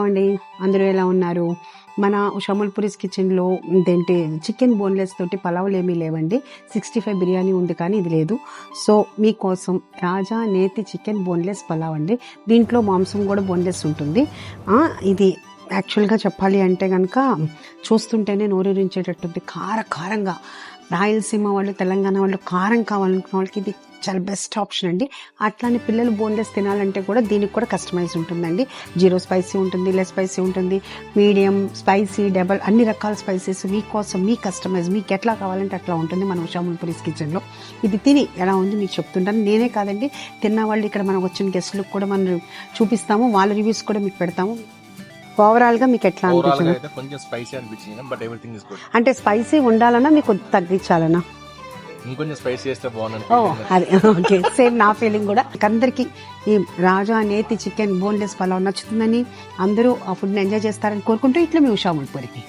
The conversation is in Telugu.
అండి, అందరూ ఎలా ఉన్నారు? మన ఉషామల్పురీస్ కిచెన్లో ఇదేంటి చికెన్ బోన్లెస్ తోటి పలావులు ఏమీ లేవండి. 65 బిర్యానీ ఉంది కానీ ఇది లేదు. సో మీకోసం రాజా నేతి చికెన్ బోన్లెస్ పలావ్ అండి. దీంట్లో మాంసం కూడా బోన్లెస్ ఉంటుంది. ఇది యాక్చువల్గా చెప్పాలి అంటే కనుక చూస్తుంటేనే నోరూరించేటట్టుంది. కారంగా రాయలసీమ వాళ్ళు, తెలంగాణ వాళ్ళు కారం కావాలనుకున్న వాళ్ళకి ఇది చాలా బెస్ట్ ఆప్షన్ అండి. అట్లానే పిల్లలు బోన్లెస్ తినాలంటే కూడా దీనికి కూడా కస్టమైజ్ ఉంటుందండి. 0 స్పైసీ ఉంటుంది, లెస్ స్పైసీ ఉంటుంది, మీడియం, స్పైసీ, డబల్, అన్ని రకాల స్పైసెస్ మీకోసం మీ కస్టమైజ్ మీకు ఎట్లా కావాలంటే అట్లా ఉంటుంది మన ఉషామల్పురీస్ కిచెన్లో. ఇది తిని ఎలా ఉంది మీకు చెప్తుంటాను. నేనే కాదండి, తిన్న వాళ్ళు ఇక్కడ మనకు వచ్చిన గెస్ట్లకు కూడా మనం చూపిస్తాము, వాళ్ళ రివ్యూస్ కూడా మీకు పెడతాము. ఓవరాల్ గా మీకు ఎట్లా అనిపించింది? కొంచెం స్పైసీ అనిపించింది, బట్ ఎవ్రీథింగ్ ఇస్ గుడ్. అంటే స్పైసీ ఉండాలన్నా మీకు తగ్గించాలన్నా? ఇంకొంచెం స్పైసీ చేస్తే బాగుంది. అదే ఓకే, సేమ్ నా ఫీలింగ్ కూడా. అందరికి ఈ రాజా నేతి చికెన్ బోన్లెస్ పలావ్ నచ్చుతుందని, అందరూ ఆ ఫుడ్ని ఎంజాయ్ చేస్తారని కోరుకుంటూ ఇట్లా మీ ఉషామల్పురికి.